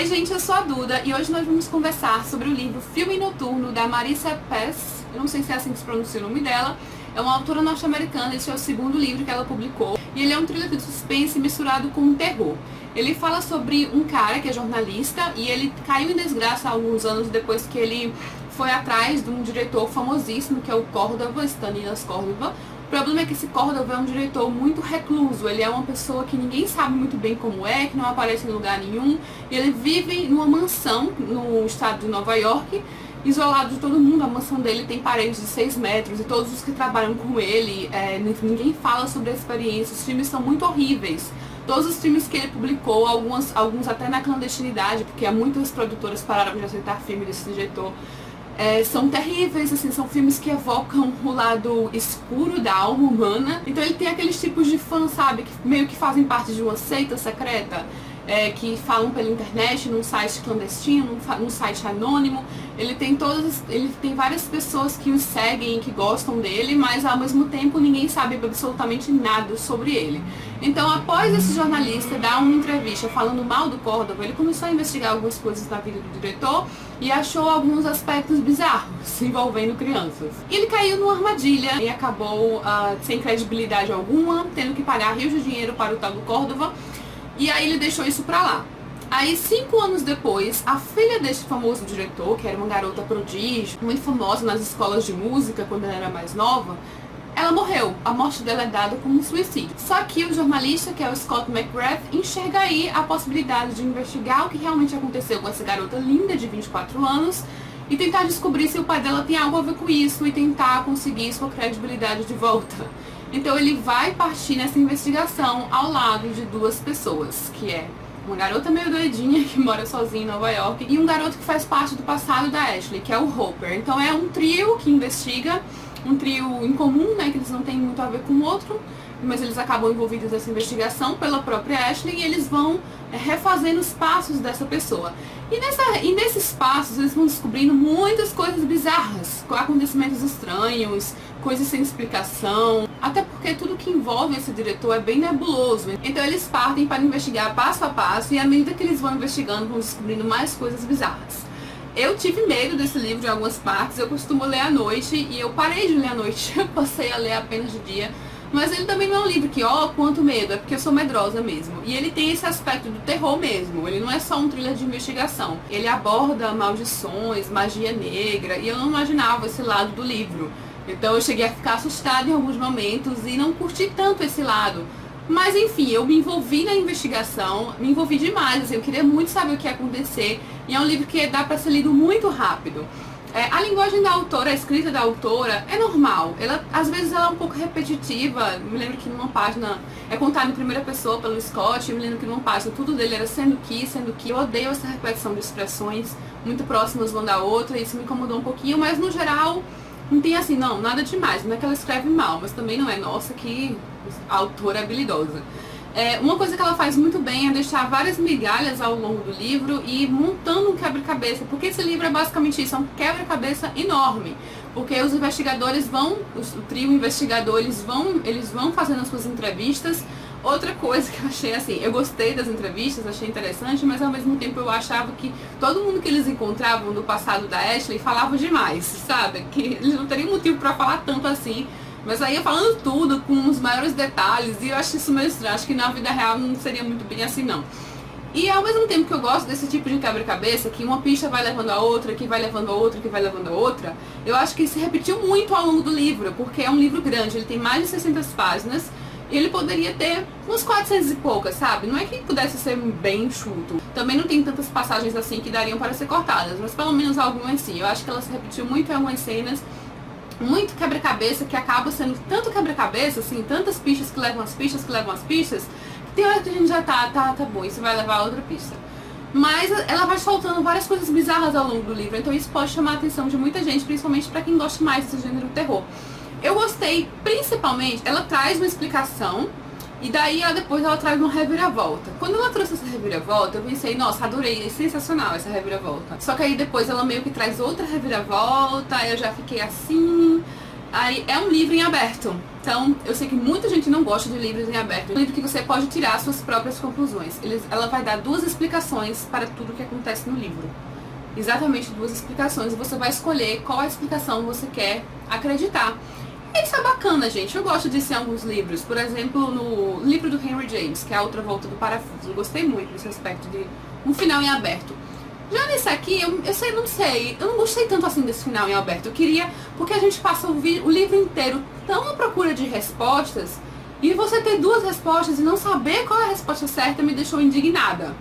Oi gente, eu sou a Duda e hoje nós vamos conversar sobre o livro Filme Noturno da Marissa Peer. Eu não sei se é assim que se pronuncia o nome dela. É uma autora norte-americana, esse é o segundo livro que ela publicou. E ele é um thriller de suspense misturado com terror. Ele fala sobre um cara que é jornalista e ele caiu em desgraça alguns anos depois que ele foi atrás de um diretor famosíssimo, que é o Cordova, Stanislas Cordova. O problema é que esse Cordova é um diretor muito recluso, ele é uma pessoa que ninguém sabe muito bem como é, que não aparece em lugar nenhum. E ele vive numa mansão no estado de Nova York, isolado de todo mundo. A mansão dele tem paredes de 6 metros e todos os que trabalham com ele, ninguém fala sobre a experiência. Os filmes são muito horríveis. Todos os filmes que ele publicou, alguns até na clandestinidade, porque há muitas produtoras pararam de aceitar filme desse diretor, são terríveis, assim, são filmes que evocam o lado escuro da alma humana. Então ele tem aqueles tipos de fãs, sabe, que meio que fazem parte de uma seita secreta, que falam pela internet, num site clandestino, num site anônimo. Ele tem várias pessoas que o seguem, que gostam dele, mas ao mesmo tempo ninguém sabe absolutamente nada sobre ele. Então, após esse jornalista dar uma entrevista falando mal do Cordova, ele começou a investigar algumas coisas na vida do diretor e achou alguns aspectos bizarros envolvendo crianças. E ele caiu numa armadilha e acabou sem credibilidade alguma, tendo que pagar rios de dinheiro para o tal do Cordova. E aí ele deixou isso pra lá. Aí 5 anos depois, a filha deste famoso diretor, que era uma garota prodígio, muito famosa nas escolas de música quando ela era mais nova, ela morreu. A morte dela é dada como um suicídio. Só que o jornalista, que é o Scott McGrath, enxerga aí a possibilidade de investigar o que realmente aconteceu com essa garota linda de 24 anos e tentar descobrir se o pai dela tem algo a ver com isso e tentar conseguir sua credibilidade de volta. Então ele vai partir nessa investigação ao lado de duas pessoas, que é uma garota meio doidinha que mora sozinha em Nova York e um garoto que faz parte do passado da Ashley, que é o Hopper. Então é um trio que investiga, um trio em comum, né, que eles não têm muito a ver com o outro, mas eles acabam envolvidos nessa investigação pela própria Ashley e eles vão refazendo os passos dessa pessoa. E nesses passos eles vão descobrindo muitas coisas bizarras, acontecimentos estranhos, coisas sem explicação, até porque tudo que envolve esse diretor é bem nebuloso. Então eles partem para investigar passo a passo e à medida que eles vão investigando, vão descobrindo mais coisas bizarras. Eu tive medo desse livro em algumas partes, eu costumo ler à noite e eu parei de ler à noite, eu passei a ler apenas de dia. Mas ele também não é um livro que, quanto medo, é porque eu sou medrosa mesmo. E ele tem esse aspecto do terror mesmo, ele não é só um thriller de investigação. Ele aborda maldições, magia negra, e eu não imaginava esse lado do livro. Então eu cheguei a ficar assustada em alguns momentos e não curti tanto esse lado. Mas enfim, eu me envolvi na investigação, me envolvi demais, assim, eu queria muito saber o que ia acontecer. E é um livro que dá pra ser lido muito rápido. A linguagem da autora, a escrita da autora é normal, às vezes ela é um pouco repetitiva. Me lembro que numa página é contado em primeira pessoa pelo Scott, eu me lembro que numa página tudo dele era sendo que. Eu odeio essa repetição de expressões muito próximas uma da outra, isso me incomodou um pouquinho, mas no geral não tem assim, não, nada demais. Não é que ela escreve mal, mas também não é, nossa, que a autora é habilidosa. Uma coisa que ela faz muito bem é deixar várias migalhas ao longo do livro e ir montando um quebra-cabeça, porque esse livro é basicamente isso, é um quebra-cabeça enorme, porque os investigadores o trio investigador, eles vão fazendo as suas entrevistas. Outra coisa que eu achei assim, eu gostei das entrevistas, achei interessante, mas ao mesmo tempo eu achava que todo mundo que eles encontravam do passado da Ashley falava demais, sabe? Que eles não teriam motivo pra falar tanto assim. Mas aí ia falando tudo, com os maiores detalhes, e eu acho isso meio estranho. Acho que na vida real não seria muito bem assim, não. E ao mesmo tempo que eu gosto desse tipo de quebra-cabeça, que uma pista vai levando a outra, que vai levando a outra, que vai levando a outra, eu acho que se repetiu muito ao longo do livro, porque é um livro grande, ele tem mais de 600 páginas, e ele poderia ter uns 400 e poucas, sabe? Não é que pudesse ser bem enxuto. Também não tem tantas passagens assim que dariam para ser cortadas, mas pelo menos algumas sim. Eu acho que ela se repetiu muito em algumas cenas, muito quebra-cabeça, que acaba sendo tanto quebra-cabeça, assim, tantas pistas que levam as pistas, que tem hora que a gente já tá bom, isso vai levar a outra pista. Mas ela vai soltando várias coisas bizarras ao longo do livro, então isso pode chamar a atenção de muita gente, principalmente pra quem gosta mais desse gênero terror. Eu gostei, principalmente, ela traz uma explicação, e daí depois ela traz uma reviravolta. Quando ela trouxe essa reviravolta, eu pensei, nossa, adorei, é sensacional essa reviravolta. Só que aí depois ela meio que traz outra reviravolta, eu já fiquei assim. Aí é um livro em aberto. Então, eu sei que muita gente não gosta de livros em aberto. É um livro que você pode tirar suas próprias conclusões. Ela vai dar 2 explicações para tudo que acontece no livro. Exatamente 2 explicações. E você vai escolher qual a explicação você quer acreditar. E isso é bacana, gente. Eu gosto disso em alguns livros. Por exemplo, no livro do Henry James, que é A Outra Volta do Parafuso. Eu gostei muito desse aspecto de um final em aberto. Já nesse aqui, eu não sei, eu não gostei tanto assim desse final em aberto. Eu queria, porque a gente passa o livro inteiro tão à procura de respostas, e você ter 2 respostas e não saber qual é a resposta certa me deixou indignada.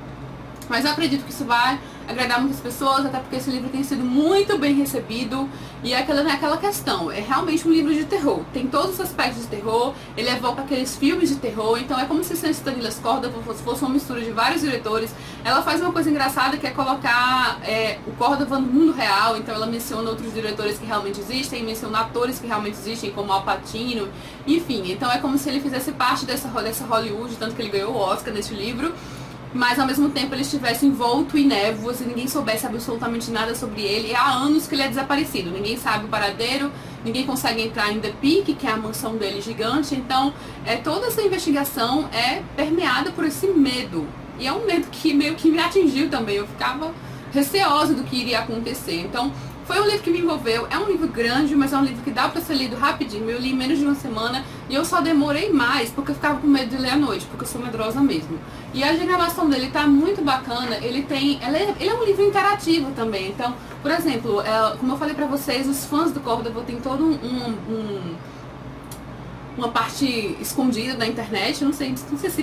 Mas eu acredito que isso vai agradar muitas pessoas, até porque esse livro tem sido muito bem recebido. E é aquela questão, é realmente um livro de terror. Tem todos os aspectos de terror, ele evoca aqueles filmes de terror. Então é como se Stanislas Cordova fosse uma mistura de vários diretores. Ela faz uma coisa engraçada que é colocar o Cordova no mundo real. Então ela menciona outros diretores que realmente existem, menciona atores que realmente existem, como Al Pacino. Enfim, então é como se ele fizesse parte dessa Hollywood, tanto que ele ganhou o Oscar nesse livro. Mas ao mesmo tempo ele estivesse envolto em névoas e ninguém soubesse absolutamente nada sobre ele. E há anos que ele é desaparecido, ninguém sabe o paradeiro, ninguém consegue entrar em The Peak, que é a mansão dele gigante. Então toda essa investigação é permeada por esse medo. E é um medo que meio que me atingiu também, eu ficava receosa do que iria acontecer. Então foi um livro que me envolveu, é um livro grande, mas é um livro que dá pra ser lido rapidinho. Eu li em menos de uma semana e eu só demorei mais porque eu ficava com medo de ler à noite, porque eu sou medrosa mesmo. E a gravação dele tá muito bacana, ele é um livro interativo também. Então, por exemplo, como eu falei pra vocês, os fãs do Cordova tem todo uma parte escondida da internet, não sei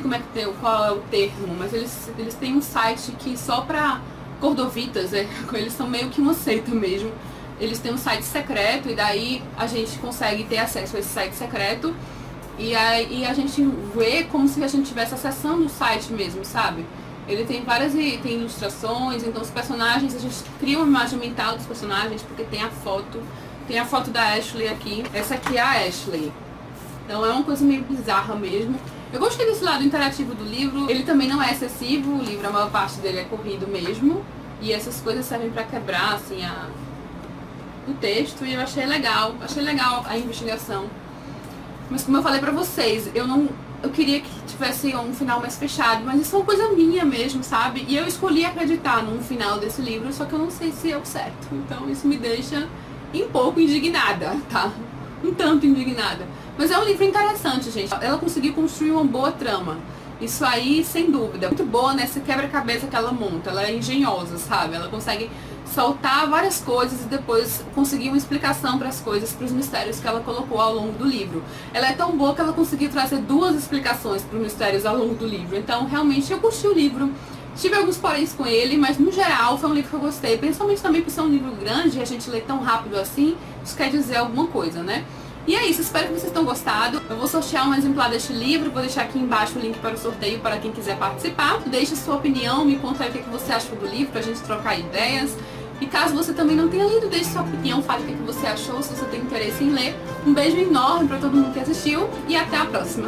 como é que qual é o termo, mas eles têm um site que só pra cordovitas, eles são meio que uma seita mesmo. Eles têm um site secreto e daí a gente consegue ter acesso a esse site secreto e aí a gente vê como se a gente estivesse acessando o site mesmo, sabe? Ele tem tem ilustrações, então os personagens, a gente cria uma imagem mental dos personagens porque tem a foto da Ashley aqui. Essa aqui é a Ashley. Então é uma coisa meio bizarra mesmo. Eu gostei desse lado interativo do livro. Ele também não é excessivo, o livro, a maior parte dele é corrido mesmo. E essas coisas servem pra quebrar, assim, o texto. E eu achei legal a investigação. Mas como eu falei pra vocês, eu queria que tivesse um final mais fechado. Mas isso é uma coisa minha mesmo, sabe? E eu escolhi acreditar num final desse livro, só que eu não sei se é o certo. Então isso me deixa um pouco indignada, tá? Um tanto indignada. Mas é um livro interessante, gente. Ela conseguiu construir uma boa trama. Isso aí, sem dúvida. Muito boa nessa quebra-cabeça que ela monta. Ela é engenhosa, sabe? Ela consegue soltar várias coisas e depois conseguir uma explicação para as coisas, para os mistérios que ela colocou ao longo do livro. Ela é tão boa que ela conseguiu trazer 2 explicações para os mistérios ao longo do livro. Então, realmente, eu curti o livro. Tive alguns poréns com ele, mas no geral foi um livro que eu gostei. Principalmente também por ser um livro grande e a gente lê tão rápido assim. Isso quer dizer alguma coisa, né? E é isso, espero que vocês tenham gostado. Eu vou sortear um exemplar deste livro, vou deixar aqui embaixo o link para o sorteio para quem quiser participar. Deixe sua opinião, me conta aí o que você achou do livro, pra gente trocar ideias. E caso você também não tenha lido, deixe sua opinião, fale o que você achou, se você tem interesse em ler. Um beijo enorme para todo mundo que assistiu e até a próxima!